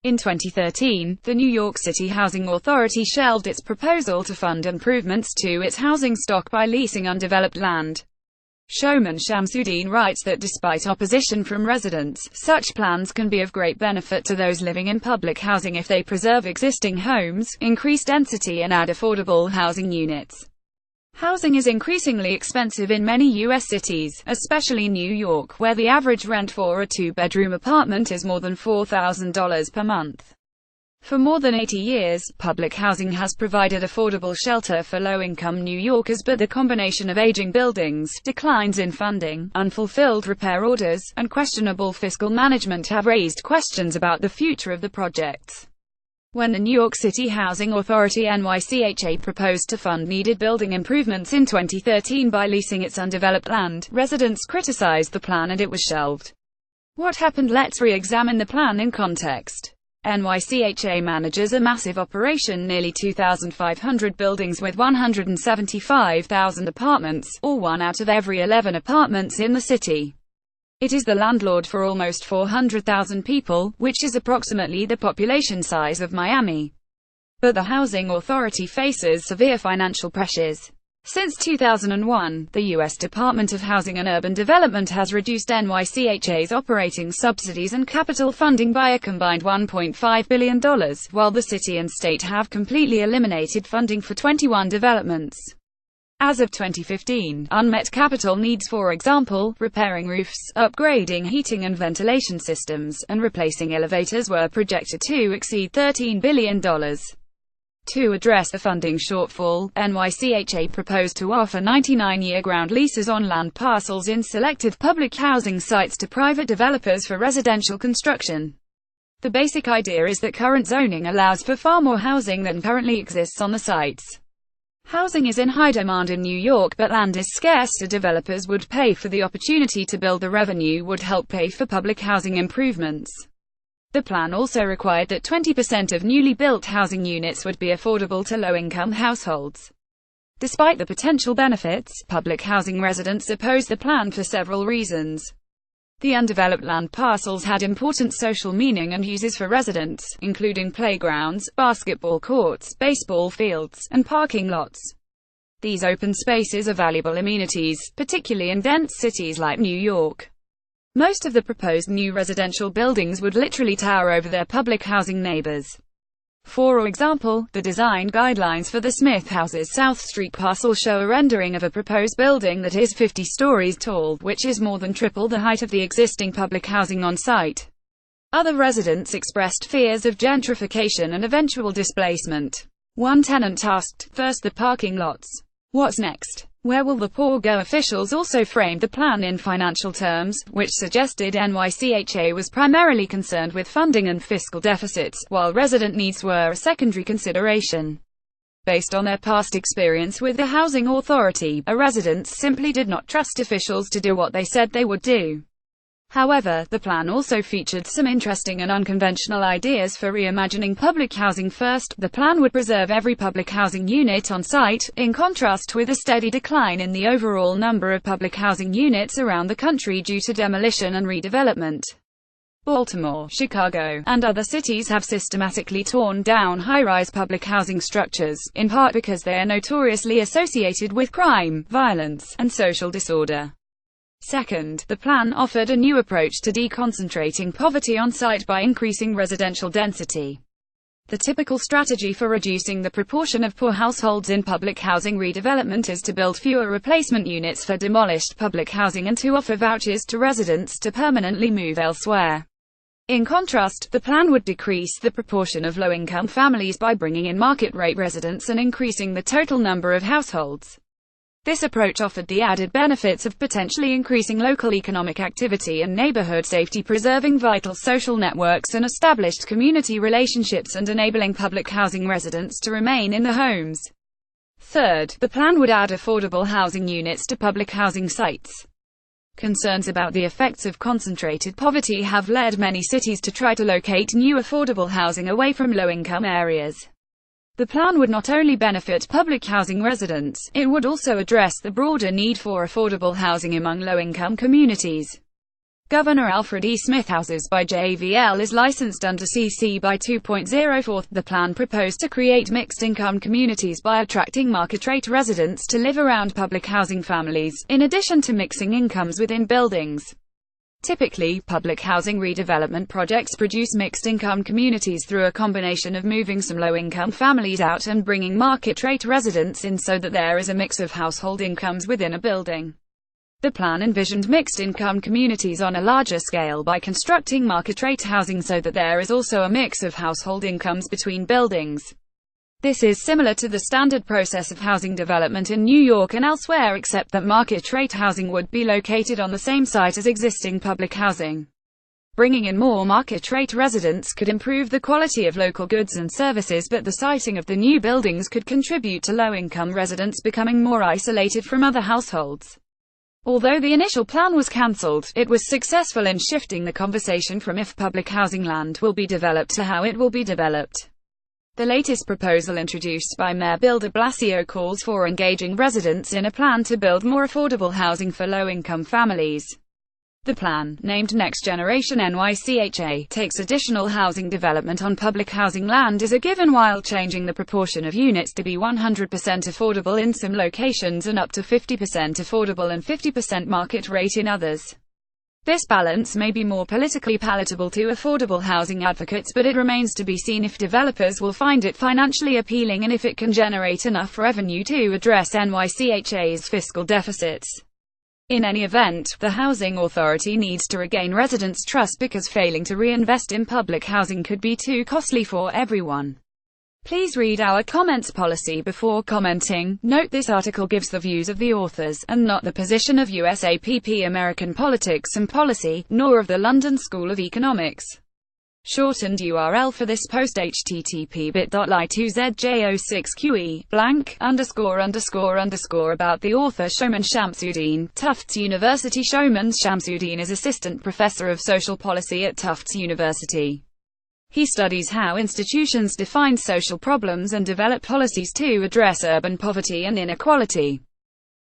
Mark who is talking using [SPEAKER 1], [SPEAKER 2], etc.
[SPEAKER 1] In 2013, the New York City Housing Authority shelved its proposal to fund improvements to its housing stock by leasing undeveloped land. Showman Shamsuddin writes that despite opposition from residents, such plans can be of great benefit to those living in public housing if they preserve existing homes, increase density and add affordable housing units. Housing is increasingly expensive in many U.S. cities, especially New York, where the average rent for a two-bedroom apartment is more than $4,000 per month. For more than 80 years, public housing has provided affordable shelter for low-income New Yorkers, but the combination of aging buildings, declines in funding, unfulfilled repair orders, and questionable fiscal management have raised questions about the future of the projects. When the New York City Housing Authority (NYCHA) proposed to fund needed building improvements in 2013 by leasing its undeveloped land, residents criticized the plan and it was shelved. What happened? Let's re-examine the plan in context. NYCHA manages a massive operation, nearly 2,500 buildings with 175,000 apartments, or 1 out of every 11 apartments in the city. It is the landlord for almost 400,000 people, which is approximately the population size of Miami. But the Housing Authority faces severe financial pressures. Since 2001, the U.S. Department of Housing and Urban Development has reduced NYCHA's operating subsidies and capital funding by a combined $1.5 billion, while the city and state have completely eliminated funding for 21 developments. As of 2015, unmet capital needs, for example, repairing roofs, upgrading heating and ventilation systems, and replacing elevators, were projected to exceed $13 billion. To address the funding shortfall, NYCHA proposed to offer 99-year ground leases on land parcels in selected public housing sites to private developers for residential construction. The basic idea is that current zoning allows for far more housing than currently exists on the sites. Housing is in high demand in New York, but land is scarce, so developers would pay for the opportunity to build. The revenue would help pay for public housing improvements. The plan also required that 20% of newly built housing units would be affordable to low-income households. Despite the potential benefits, public housing residents opposed the plan for several reasons. The undeveloped land parcels had important social meaning and uses for residents, including playgrounds, basketball courts, baseball fields, and parking lots. These open spaces are valuable amenities, particularly in dense cities like New York. Most of the proposed new residential buildings would literally tower over their public housing neighbors. For example, the design guidelines for the Smith House's South Street parcel show a rendering of a proposed building that is 50 stories tall, which is more than triple the height of the existing public housing on site. Other residents expressed fears of gentrification and eventual displacement. One tenant asked, "First the parking lots. What's next? Where will the poor go?" Officials also framed the plan in financial terms, which suggested NYCHA was primarily concerned with funding and fiscal deficits, while resident needs were a secondary consideration. Based on their past experience with the Housing Authority, residents simply did not trust officials to do what they said they would do. However, the plan also featured some interesting and unconventional ideas for reimagining public housing. First, the plan would preserve every public housing unit on site, in contrast with a steady decline in the overall number of public housing units around the country due to demolition and redevelopment. Baltimore, Chicago, and other cities have systematically torn down high-rise public housing structures, in part because they are notoriously associated with crime, violence, and social disorder. Second, the plan offered a new approach to deconcentrating poverty on site by increasing residential density. The typical strategy for reducing the proportion of poor households in public housing redevelopment is to build fewer replacement units for demolished public housing and to offer vouchers to residents to permanently move elsewhere. In contrast, the plan would decrease the proportion of low-income families by bringing in market-rate residents and increasing the total number of households. This approach offered the added benefits of potentially increasing local economic activity and neighborhood safety, preserving vital social networks and established community relationships, and enabling public housing residents to remain in their homes. Third, the plan would add affordable housing units to public housing sites. Concerns about the effects of concentrated poverty have led many cities to try to locate new affordable housing away from low-income areas. The plan would not only benefit public housing residents, it would also address the broader need for affordable housing among low-income communities. Governor Alfred E. Smith Houses by JVL is licensed under CC by 2.04. The plan proposed to create mixed-income communities by attracting market-rate residents to live around public housing families, in addition to mixing incomes within buildings. Typically, public housing redevelopment projects produce mixed-income communities through a combination of moving some low-income families out and bringing market-rate residents in so that there is a mix of household incomes within a building. The plan envisioned mixed-income communities on a larger scale by constructing market-rate housing so that there is also a mix of household incomes between buildings. This is similar to the standard process of housing development in New York and elsewhere, except that market-rate housing would be located on the same site as existing public housing. Bringing in more market-rate residents could improve the quality of local goods and services, but the siting of the new buildings could contribute to low-income residents becoming more isolated from other households. Although the initial plan was cancelled, it was successful in shifting the conversation from if public housing land will be developed to how it will be developed. The latest proposal introduced by Mayor Bill de Blasio calls for engaging residents in a plan to build more affordable housing for low-income families. The plan, named Next Generation NYCHA, takes additional housing development on public housing land as a given while changing the proportion of units to be 100% affordable in some locations and up to 50% affordable and 50% market rate in others. This balance may be more politically palatable to affordable housing advocates, but it remains to be seen if developers will find it financially appealing and if it can generate enough revenue to address NYCHA's fiscal deficits. In any event, the Housing Authority needs to regain residents' trust because failing to reinvest in public housing could be too costly for everyone. Please read our comments policy before commenting. Note this article gives the views of the authors, and not the position of USAPP American Politics and Policy, nor of the London School of Economics. Shortened URL for this post http bit.ly2zjo6que blank ___ about the author Shoman Shamsuddin, Tufts University. Shoman Shamsuddin is assistant professor of social policy at Tufts University. He studies how institutions define social problems and develop policies to address urban poverty and inequality.